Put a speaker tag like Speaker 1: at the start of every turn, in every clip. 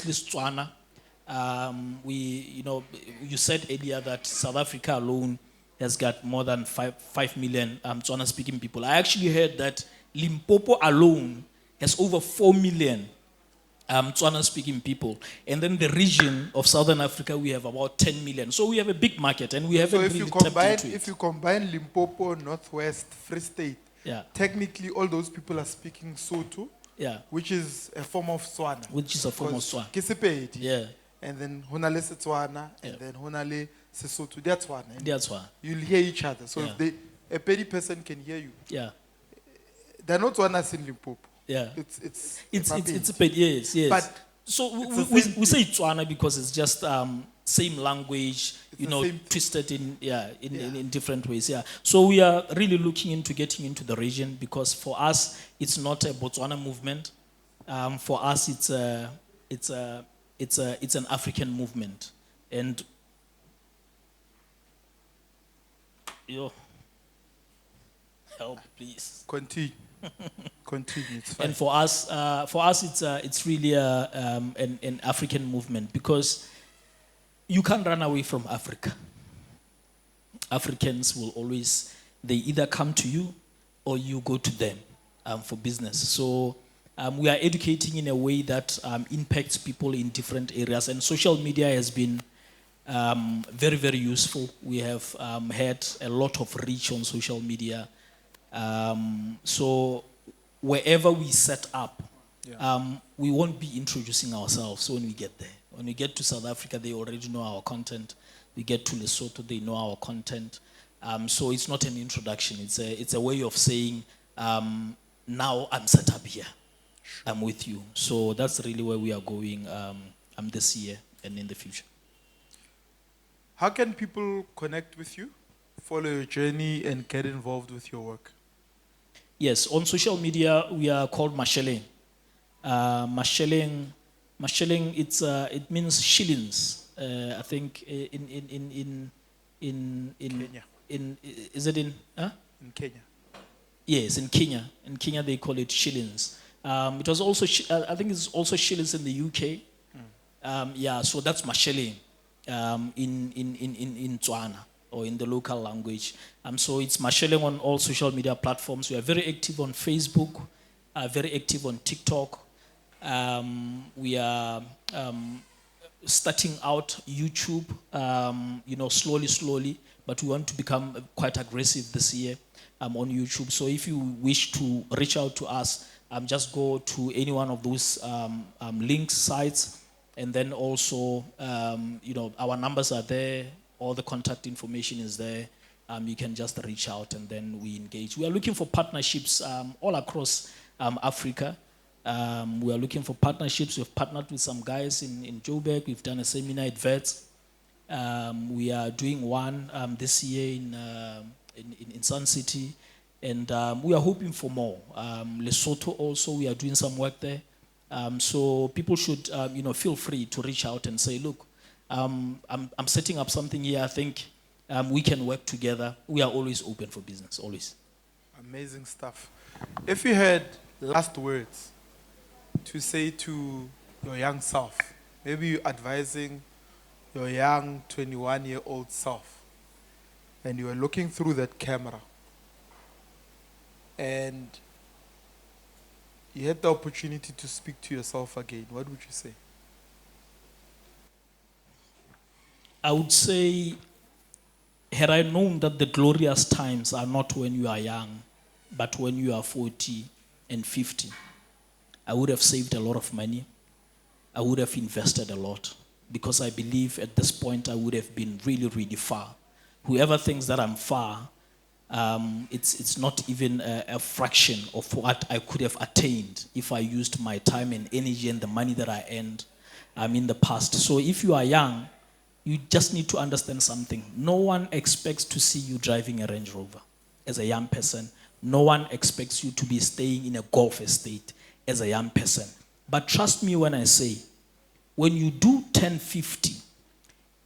Speaker 1: Tswana. You said earlier that South Africa alone has got more than 5 million Tswana speaking people. I actually heard that Limpopo alone has over 4 million Tswana speaking people. And then the region of Southern Africa, we have about 10 million. So we have a big market and we haven't
Speaker 2: So
Speaker 1: really tapped into it.
Speaker 2: if you combine Limpopo, Northwest, Free State,
Speaker 1: Yeah.
Speaker 2: technically all those people are speaking Sotho,
Speaker 1: Yeah.
Speaker 2: which is a form of Tswana.
Speaker 1: Which is a form of Tswana.
Speaker 2: Ke Sepedi.
Speaker 1: Yeah.
Speaker 2: And then Honale Setswana,
Speaker 1: Yeah.
Speaker 2: and then Honale Sesotho. That's one. And
Speaker 1: That's why.
Speaker 2: you'll hear each other. So
Speaker 1: Yeah.
Speaker 2: if a Pedi person can hear you,
Speaker 1: Yeah.
Speaker 2: they're not Tswanas in Limpopo.
Speaker 1: Yeah.
Speaker 2: It's
Speaker 1: a bit, yes, yes.
Speaker 2: But
Speaker 1: so
Speaker 2: it's
Speaker 1: we,
Speaker 2: the same
Speaker 1: we say Tswana because it's just same language,
Speaker 2: the same thing.
Speaker 1: twisted in different ways. Yeah. So we are really looking into getting into the region because for us it's not a Botswana movement. For us it's an African movement. And help please.
Speaker 2: Continue. Continue. It's fine.
Speaker 1: And for us, it's really an African movement because you can't run away from Africa. Africans will always, they either come to you or you go to them for business. So we are educating in a way that impacts people in different areas. And social media has been very, very useful. We have had a lot of reach on social media. So wherever we set up, we won't be introducing ourselves when we get there. When we get to South Africa, they already know our content. We get to Lesotho, they know our content. So it's not an introduction. It's a way of saying, now I'm set up here. I'm with you. So that's really where we are going this year and in the future.
Speaker 2: How can people connect with you, follow your journey, and get involved with your work?
Speaker 1: Yes, on social media we are called Masheleng. Masheleng, it means shillings. I think in
Speaker 2: Kenya.
Speaker 1: Is it in? Huh?
Speaker 2: In Kenya.
Speaker 1: Yes, in Kenya. In Kenya they call it shillings. It was also I think it's also shillings in the UK. So that's Masheleng in Tswana, or in the local language. So it's Masheleng on all social media platforms. We are very active on Facebook, very active on TikTok. We are starting out YouTube, slowly, but we want to become quite aggressive this year on YouTube. So if you wish to reach out to us, just go to any one of those links, sites, and then also, our numbers are there. All the contact information is there. You can just reach out and then we engage. We are looking for partnerships all across Africa. We are looking for partnerships. We've partnered with some guys in Joburg. We've done a seminar at Vets. We are doing one this year in Sun City. And we are hoping for more. Lesotho also, we are doing some work there. So people should, feel free to reach out and say, look, I'm setting up something here. I think we can work together. We are always open for business, always.
Speaker 2: Amazing stuff. If you had last words to say to your young self, maybe you're advising your young 21-year-old self, and you are looking through that camera, and you had the opportunity to speak to yourself again, what would you say?
Speaker 1: I would say, had I known that the glorious times are not when you are young, but when you are 40 and 50, I would have saved a lot of money. I would have invested a lot, because I believe at this point I would have been really, really far. Whoever thinks that I'm far, it's not even a fraction of what I could have attained if I used my time and energy and the money that I earned in the past. So if you are young, you just need to understand something. No one expects to see you driving a Range Rover as a young person. No one expects you to be staying in a golf estate as a young person. But trust me when I say, when you do 1050,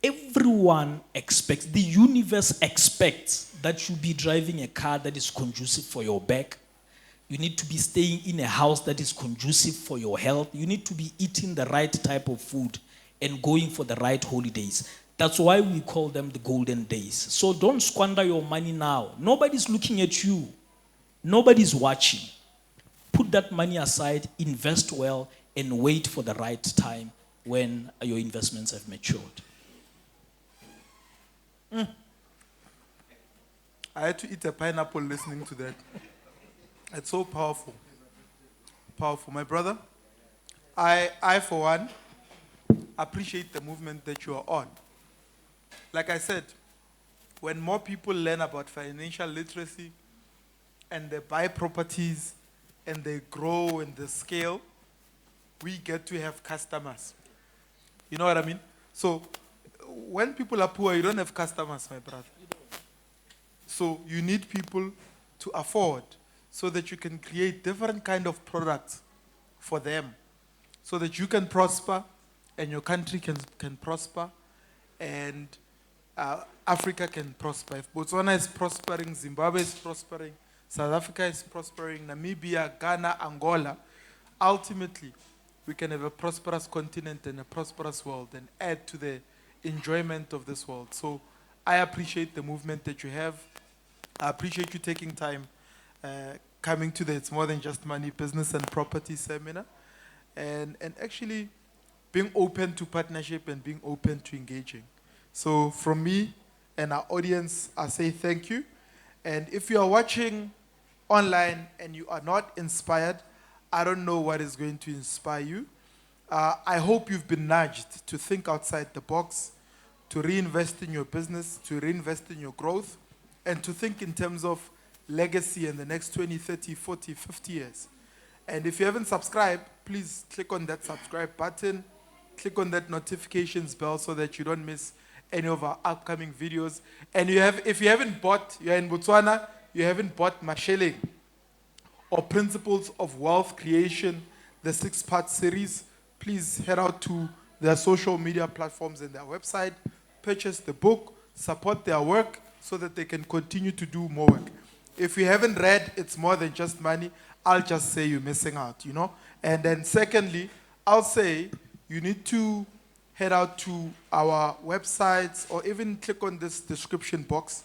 Speaker 1: everyone expects, the universe expects that you be driving a car that is conducive for your back. You need to be staying in a house that is conducive for your health. You need to be eating the right type of food and going for the right holidays. That's why we call them the golden days. So don't squander your money now. Nobody's looking at you. Nobody's watching. Put that money aside, invest well, and wait for the right time when your investments have matured.
Speaker 2: I had to eat a pineapple listening to that. It's so powerful. Powerful. My brother, I for one, appreciate the movement that you are on. Like I said, when more people learn about financial literacy and they buy properties and they grow and they scale, we get to have customers. You know what I mean? So when people are poor, you don't have customers, my brother. So you need people to afford so that you can create different kind of products for them so that you can prosper and your country can prosper and Africa can prosper. If Botswana is prospering, Zimbabwe is prospering, South Africa is prospering, Namibia, Ghana, Angola, ultimately we can have a prosperous continent and a prosperous world and add to the enjoyment of this world. So I appreciate the movement that you have. I appreciate you taking time coming to the It's More Than Just Money Business and Property Seminar and actually being open to partnership and being open to engaging. So from me and our audience, I say thank you. And if you are watching online and you are not inspired, I don't know what is going to inspire you. I hope you've been nudged to think outside the box, to reinvest in your business, to reinvest in your growth, and to think in terms of legacy in the next 20, 30, 40, 50 years. And if you haven't subscribed, please click on that subscribe button, click on that notifications bell so that you don't miss any of our upcoming videos. And if you haven't bought, you're in Botswana, you haven't bought Masheleng or Principles of Wealth Creation, the 6-part series, please head out to their social media platforms and their website, purchase the book, support their work so that they can continue to do more work. If you haven't read It's More Than Just Money, I'll just say you're missing out, you know? And then secondly, I'll say you need to head out to our websites or even click on this description box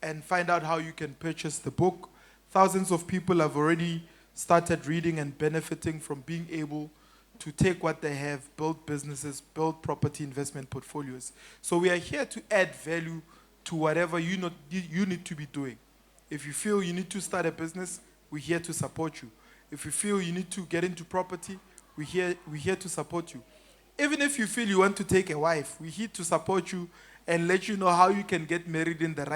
Speaker 2: and find out how you can purchase the book. Thousands of people have already started reading and benefiting from being able to take what they have, build businesses, build property investment portfolios. So we are here to add value to whatever you need to be doing. If you feel you need to start a business, we're here to support you. If you feel you need to get into property, we're here to support you. Even if you feel you want to take a wife, we're here to support you and let you know how you can get married in the right